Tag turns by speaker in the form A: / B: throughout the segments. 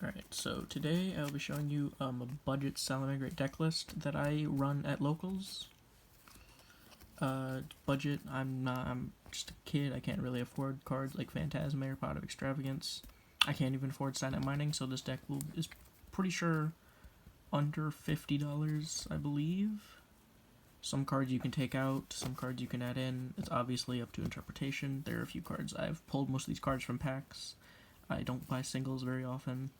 A: Alright, so today I'll be showing you a budget Salamangreat deck list that I run at locals. Budget, I'm just a kid, I can't really afford cards like Phantasma or Pot of Extravagance. I can't even afford sign-up mining, so this deck is pretty sure under $50, I believe. Some cards you can take out, some cards you can add in. It's obviously up to interpretation. There are a few cards. I've pulled most of these cards from packs. I don't buy singles very often.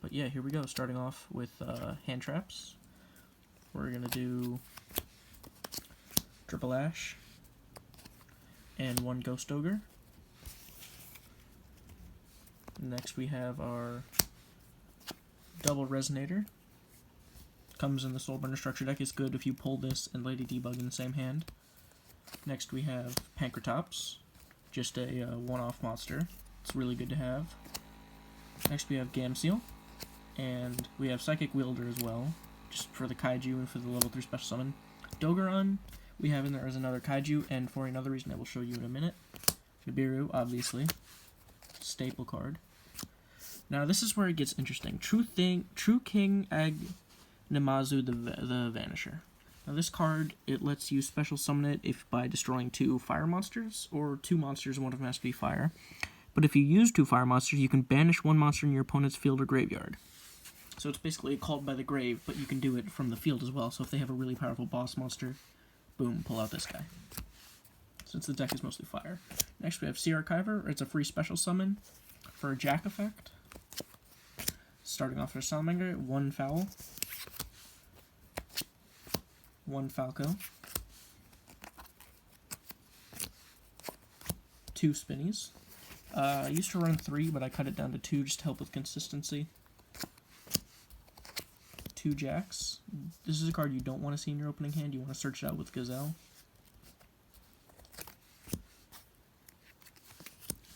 A: But yeah, here we go. Starting off with hand traps. We're going to do Triple Ash and one Ghost Ogre. Next we have our double Resonator. Comes in the Soulburner structure deck. It's good if you pull this and Lady Debug in the same hand. Next we have Pankratops, just a one-off monster. It's really good to have. Next we have Gamseel, and we have Psychic Wielder as well, just for the Kaiju and for the level 3 special summon. Dogeron we have in there as another Kaiju, and for another reason I will show you in a minute. Nibiru, obviously. Staple card. Now this is where it gets interesting. True King Namazu the Vanisher. Now this card, it lets you special summon it if by destroying 2 fire monsters, or 2 monsters, one of them has to be fire. But if you use 2 fire monsters, you can banish 1 monster in your opponent's field or graveyard. So it's basically called by the grave, but you can do it from the field as well. So if they have a really powerful boss monster, boom, pull out this guy. Since the deck is mostly fire. Next we have Sea Archiver. It's a free special summon for a Jack effect. Starting off for Salamangreat, 1 Foul, 1 Falco, 2 Spinnies. I used to run 3, but I cut it down to 2 just to help with consistency. 2 Jacks. This is a card you don't want to see in your opening hand. You want to search it out with Gazelle.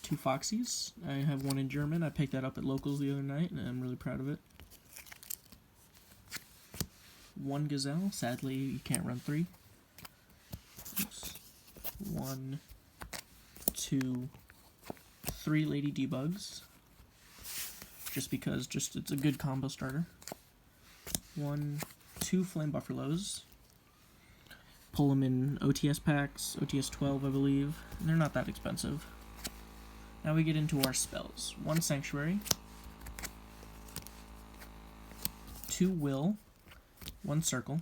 A: 2 Foxies. I have 1 in German. I picked that up at locals the other night, and I'm really proud of it. 1 Gazelle. Sadly, you can't run 3. Oops. 1, 2, 3 Lady Debugs. Just because it's a good combo starter. 1, 2 Flame Buffaloes. Pull them in OTS packs, OTS 12 I believe. And they're not that expensive. Now we get into our spells. 1 Sanctuary, 2 Will, 1 Circle,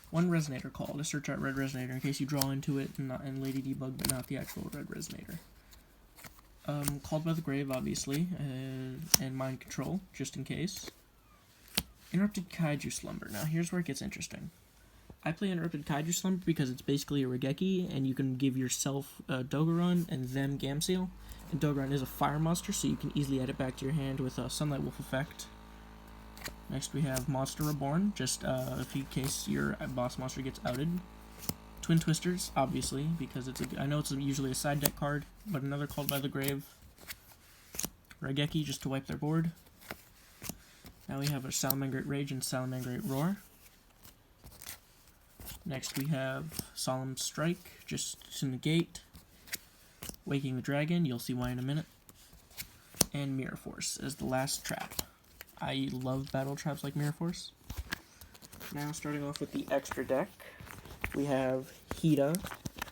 A: 1 Resonator Call to search out Red Resonator in case you draw into it and Lady Debug, but not the actual Red Resonator. Called by the Grave, obviously, and Mind Control, just in case. Interrupted Kaiju Slumber. Now here's where it gets interesting. I play Interrupted Kaiju Slumber because it's basically a Regeki, and you can give yourself Dogeron and them Gamseel. And Dogeron is a fire monster, so you can easily add it back to your hand with a Sunlight Wolf effect. Next we have Monster Reborn, just in case your boss monster gets outed. Twin Twisters, obviously, because I know it's usually a side deck card, but another Called by the Grave. Regeki, just to wipe their board. Now we have a Salamangreat Rage and Salamangreat Roar. Next we have Solemn Strike, just to negate. Waking the Dragon, you'll see why in a minute. And Mirror Force as the last trap. I love battle traps like Mirror Force. Now starting off with the extra deck, we have Hida,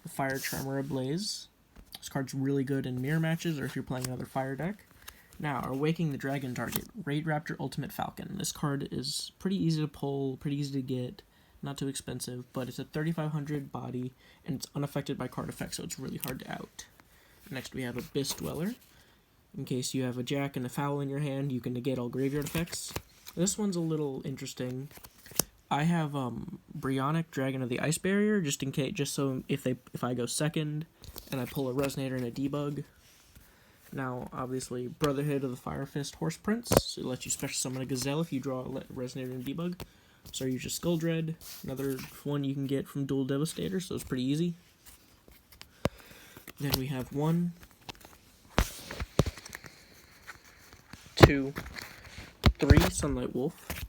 A: the Fire Charmer Ablaze. This card's really good in mirror matches or if you're playing another fire deck. Now, our Waking the Dragon target, Raid Raptor Ultimate Falcon. This card is pretty easy to pull, pretty easy to get. Not too expensive, but it's a 3500 body, and it's unaffected by card effects, so it's really hard to out. Next we have Abyss Dweller. In case you have a Jack and a Foul in your hand, you can negate all graveyard effects. This one's a little interesting. I have Bryonic, Dragon of the Ice Barrier, just in case, just so if I go second, and I pull a Resonator and a Debug. Now, obviously, Brotherhood of the Fire Fist Horse Prince, so it lets you special summon a Gazelle if you draw a Resonator and Debug. So you just Skull Dread, another one you can get from Dual Devastator, so it's pretty easy. Then we have 1, 2, 3 Sunlight Wolf,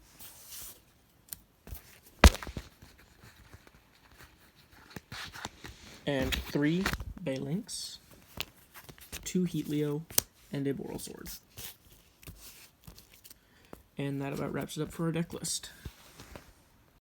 A: and 3 Baylynx, 2 Heat Leo, and a Boral Sword. And that about wraps it up for our deck list.